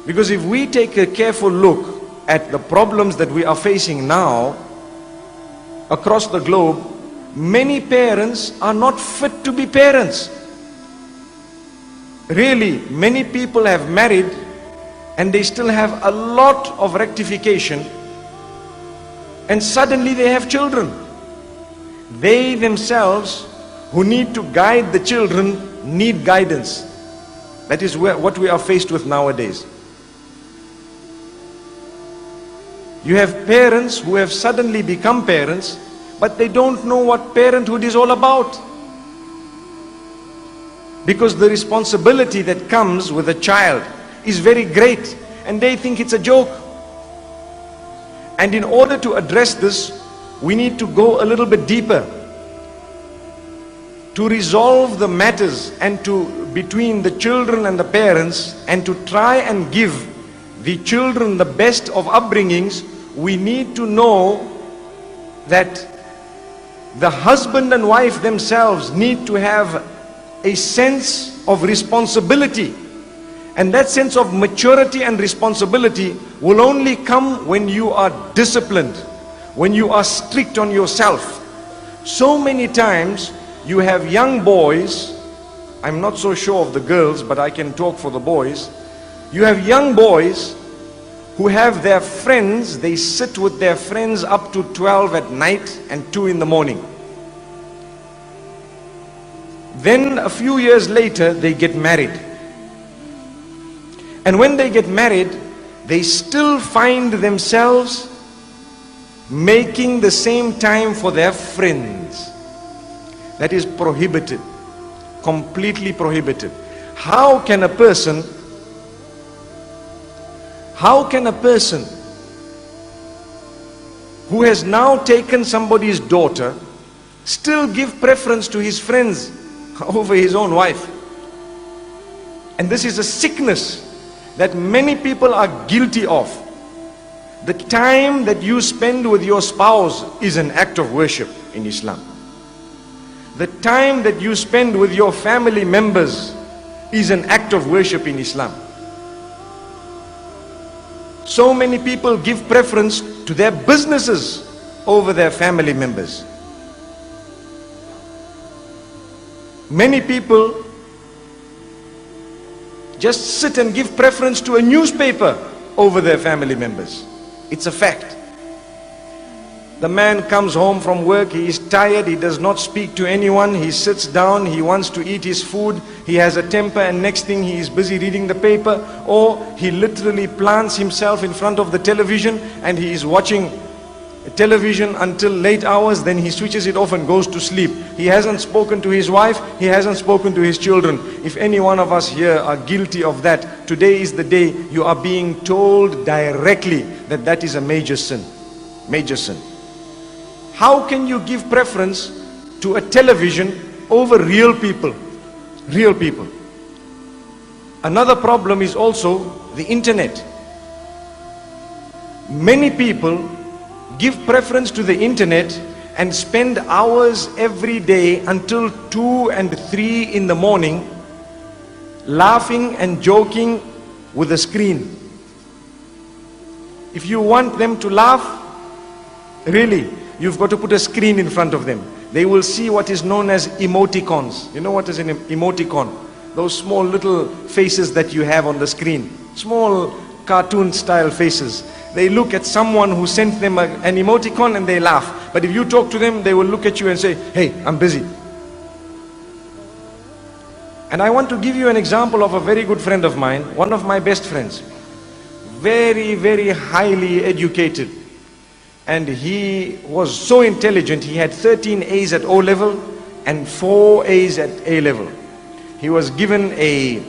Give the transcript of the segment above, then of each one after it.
Because if we take a careful look at the problems that we are facing now across the globe, many parents are not fit to be parents. Really, many people have married and they still have a lot of rectification, and suddenly they have children. They themselves, who need to guide the children, need guidance. That is what we are faced with nowadays. You have parents who have suddenly become parents, but they don't know what parenthood is all about. Because the responsibility that comes with a child is very great, and they think it's a joke. And in order to address this, we need to go a little bit deeper to resolve the matters and between the children and the parents, and to try and give the children the best of upbringings. We need to know that the husband and wife themselves need to have a sense of responsibility, and that sense of maturity and responsibility will only come when you are disciplined, when you are strict on yourself. So many times you have young boys, I'm not so sure of the girls, but I can talk for the boys. You have young boys who have their friends, they sit with their friends up to 12 at night and 2 in the morning. Then a few years later, they get married. And when they get married, they still find themselves making the same time for their friends. That is prohibited, completely prohibited. How can a person who has now taken somebody's daughter still give preference to his friends over his own wife? And this is a sickness that many people are guilty of. The time that you spend with your spouse is an act of worship in Islam. The time that you spend with your family members is an act of worship in Islam. So many people give preference to their businesses over their family members. Many people just sit and give preference to a newspaper over their family members. It's a fact. The man comes home from work, he is tired, he does not speak to anyone, he sits down, he wants to eat his food, he has a temper, and next thing he is busy reading the paper, or he literally plants himself in front of the television and he is watching television until late hours, then he switches it off and goes to sleep. He hasn't spoken to his wife, he hasn't spoken to his children. If any one of us here are guilty of that, today is the day you are being told directly that that is a major sin. Major sin. How can you give preference to a television over real people? Real people. Another problem is also the internet. Many people give preference to the internet and spend hours every day until 2 and 3 in the morning laughing and joking with a screen. If you want them to laugh, really, you've got to put a screen in front of them. They will see what is known as emoticons. You know what is an emoticon? Those small little faces that you have on the screen. Small cartoon style faces. They look at someone who sent them an emoticon and they laugh. But if you talk to them, they will look at you and say, hey, I'm busy. And I want to give you an example of a very good friend of mine, one of my best friends. Very, very highly educated. And he was so intelligent, he had 13 A's at O level and 4 A's at A level. He was given a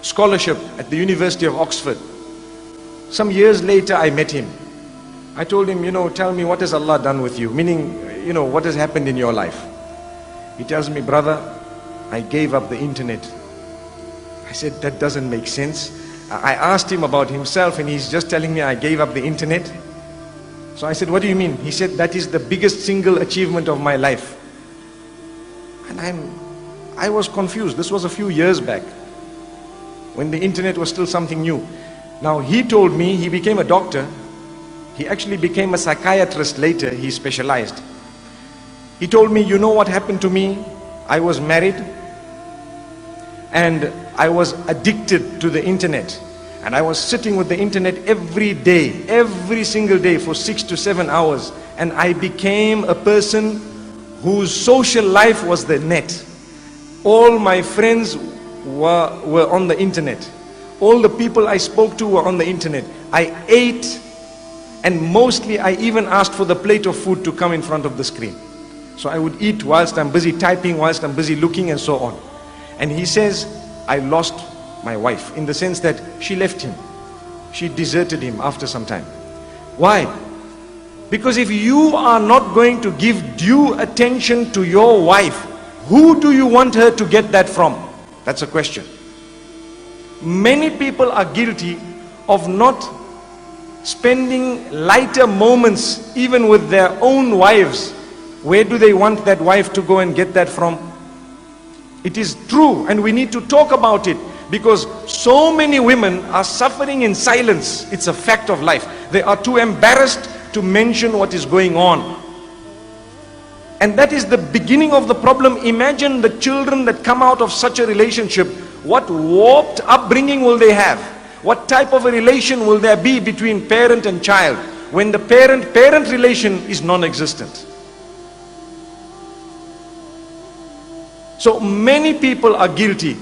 scholarship at the University of Oxford. Some years later, I met him. I told him, tell me, what has Allah done with you? Meaning, what has happened in your life? He tells me, brother, I gave up the internet. I said, that doesn't make sense. I asked him about himself and he's just telling me I gave up the internet. So I said, what do you mean? He said, that is the biggest single achievement of my life. And I was confused. This was a few years back, when the internet was still something new. Now he told me he became a doctor. He actually became a psychiatrist later. He specialized. He told me, you know what happened to me? I was married and I was addicted to the internet. And I was sitting with the internet every day, every single day for 6 to 7 hours. And I became a person whose social life was the net. All my friends were on the internet. All the people I spoke to were on the internet. I ate, and mostly I even asked for the plate of food to come in front of the screen. So I would eat whilst I'm busy typing, whilst I'm busy looking, and so on. And he says, I lost my wife, in the sense that she left him. She deserted him after some time. Why? Because if you are not going to give due attention to your wife, who do you want her to get that from? That's a question. Many people are guilty of not spending lighter moments even with their own wives. Where do they want that wife to go and get that from? It is true, and we need to talk about it, because so many women are suffering in silence. It's a fact of life. They are too embarrassed to mention what is going on. And that is the beginning of the problem. Imagine the children that come out of such a relationship. What warped upbringing will they have? What type of a relation will there be between parent and child when the parent-parent relation is non-existent? So many people are guilty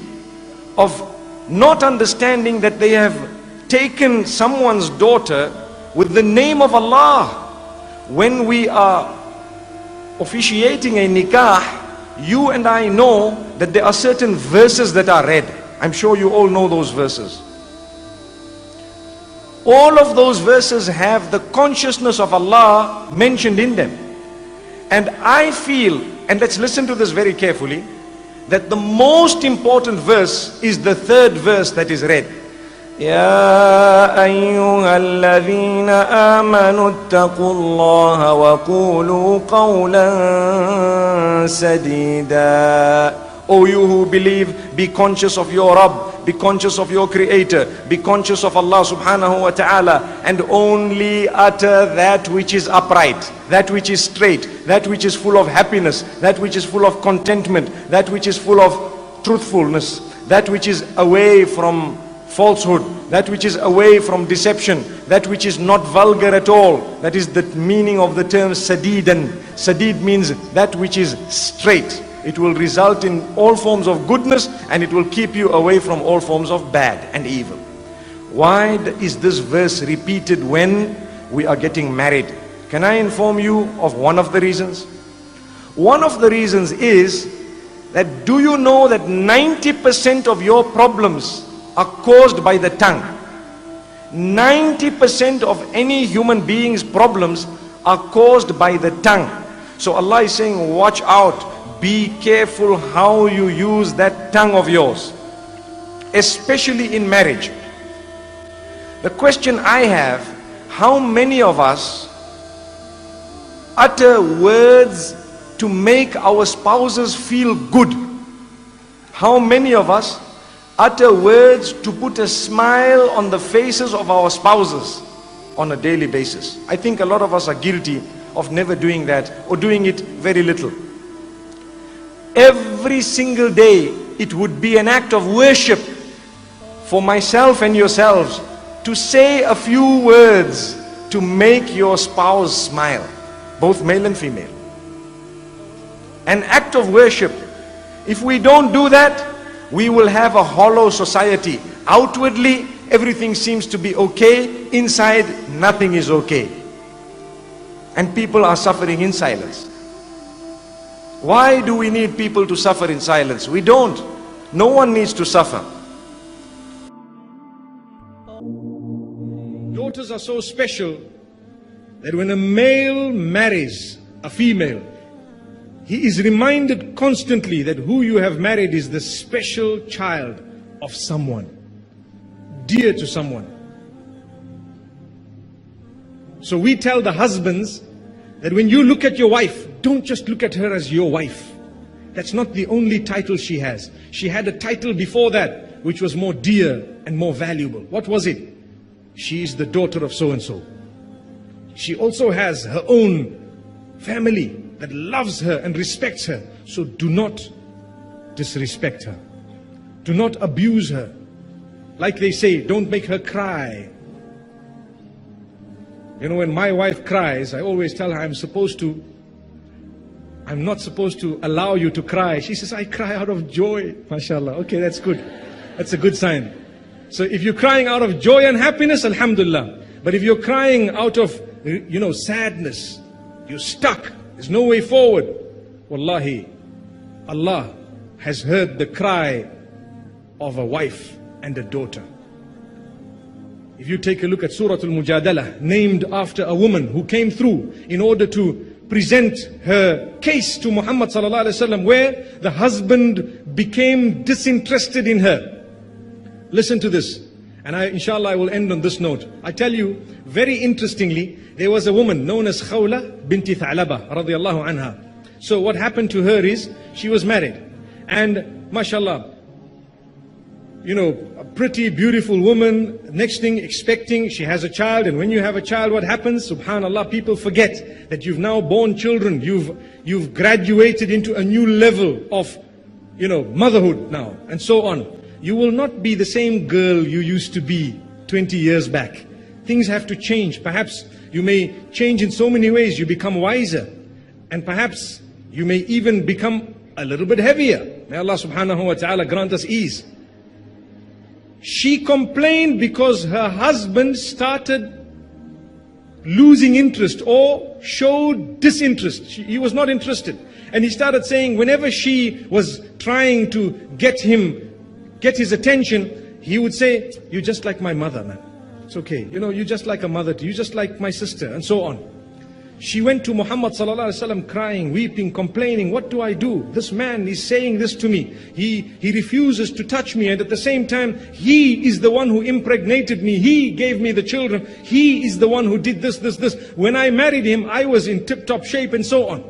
of not understanding that they have taken someone's daughter with the name of Allah. When we are officiating a nikah, you and I know that there are certain verses that are read. I'm sure you all know those verses. All of those verses have the consciousness of Allah mentioned in them. And I feel, and let's listen to this very carefully, that the most important verse is the third verse that is read. يا أيها الذين آمنوا اتقوا الله وقولوا قولا سديدا. O you who believe, be conscious of your Rabb, be conscious of your Creator, be conscious of Allah subhanahu wa ta'ala, and only utter that which is upright, that which is straight, that which is full of happiness, that which is full of contentment, that which is full of truthfulness, that which is away from falsehood, that which is away from deception, that which is not vulgar at all. That is the meaning of the term sadidan. Sadid means that which is straight. It will result in all forms of goodness, and it will keep you away from all forms of bad and evil. Why is this verse repeated when we are getting married? Can I inform you of one of the reasons? One of the reasons is that, do you know that 90% of your problems are caused by the tongue? 90% of any human being's problems are caused by the tongue. So Allah is saying, watch out, be careful how you use that tongue of yours, especially in marriage. The question I have, how many of us utter words to make our spouses feel good? How many of us utter words to put a smile on the faces of our spouses on a daily basis? I think a lot of us are guilty of never doing that, or doing it very little. Every single day it would be an act of worship for myself and yourselves to say a few words to make your spouse smile, both male and female. An act of worship. If we don't do that, we will have a hollow society. Outwardly, everything seems to be okay. Inside, nothing is okay. And people are suffering in silence. Why do we need people to suffer in silence? We don't. No one needs to suffer. Daughters are so special that when a male marries a female, he is reminded constantly that who you have married is the special child of someone, dear to someone. So we tell the husbands that when you look at your wife, don't just look at her as your wife. That's not the only title she has. She had a title before that which was more dear and more valuable. What was it? she is the daughter of so and so. She also has her own family that loves her and respects her. So do not disrespect her. Do not abuse her. Like they say, don't make her cry. You know, when my wife cries, I always tell her I'm not supposed to allow you to cry. She says, I cry out of joy. MashaAllah. Okay, that's good. That's a good sign. So if you're crying out of joy and happiness, alhamdulillah. But if you're crying out of, sadness, you're stuck, there's no way forward, wallahi, Allah has heard the cry of a wife and a daughter. If you take a look at Surah Al-Mujadalah, named after a woman who came through in order to present her case to Muhammad sallallahu alaihi wasallam, where the husband became disinterested in her. Listen to this, and inshallah I will end on this note. I tell you, very interestingly, there was a woman known as Khawla binti Tha'laba radiyallahu anha. So what happened to her is, she was married, and mashallah, a pretty beautiful woman, next thing expecting, she has a child, and when you have a child, what happens? Subhanallah, people forget that you've now born children, you've graduated into a new level of, motherhood now, and so on. You will not be the same girl you used to be 20 years back. Things have to change. Perhaps you may change in so many ways. You become wiser, and perhaps you may even become a little bit heavier. May Allah subhanahu wa ta'ala grant us ease. She complained because her husband started losing interest or showed disinterest. He was not interested. And he started saying, whenever she was trying to get his attention, he would say, you're just like my mother, man. It's okay. You're just like a mother to you, just like my sister, and so on. She went to Muhammad sallallahu alaihi wasallam crying, weeping, complaining, what do I do? This man is saying this to me. He refuses to touch me, and at the same time, he is the one who impregnated me. He gave me the children. He is the one who did this. When I married him, I was in tip-top shape, and so on.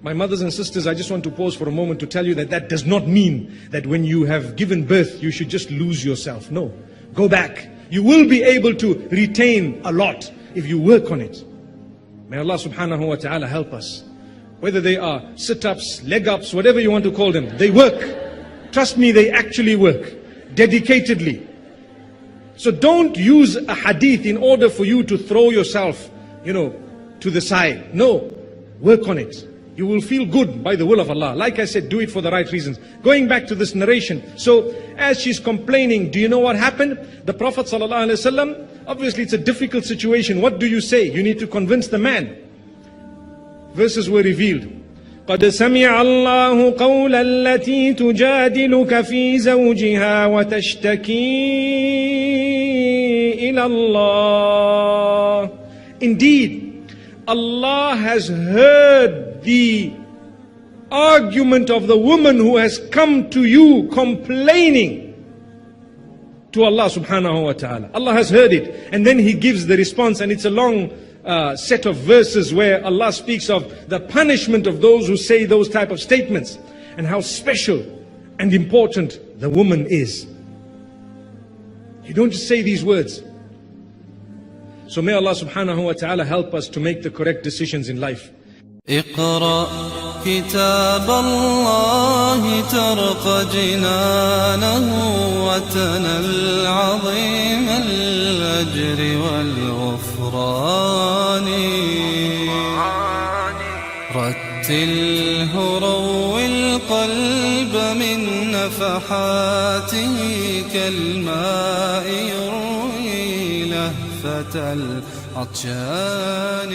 My mothers and sisters, I just want to pause for a moment to tell you that does not mean that when you have given birth, you should just lose yourself. No, go back. You will be able to retain a lot if you work on it. May Allah subhanahu wa ta'ala help us. Whether they are sit-ups, leg-ups, whatever you want to call them, they work. Trust me, they actually work, dedicatedly. So don't use a hadith in order for you to throw yourself, to the side. No, work on it. You will feel good by the will of Allah. Like I said, do it for the right reasons. Going back to this narration. So as she's complaining, do you know what happened? The Prophet ﷺ, obviously it's a difficult situation. What do you say? You need to convince the man. Verses were revealed. قَدْ سَمِعَ اللَّهُ قَوْلَ الَّتِي تُجَادِلُكَ فِي زَوْجِهَا وَتَشْتَكِي إِلَى اللَّهِ. Indeed, Allah has heard the argument of the woman who has come to you complaining to Allah subhanahu wa ta'ala. Allah has heard it, and then He gives the response, and it's a long set of verses where Allah speaks of the punishment of those who say those type of statements, and how special and important the woman is. You don't just say these words. So may Allah subhanahu wa ta'ala help us to make the correct decisions in life. اقرأ كتاب الله ترق جنانه وتنل عظيم الأجر والغفران رتله روي القلب من نفحاته كالماء يروي لهفة العطشان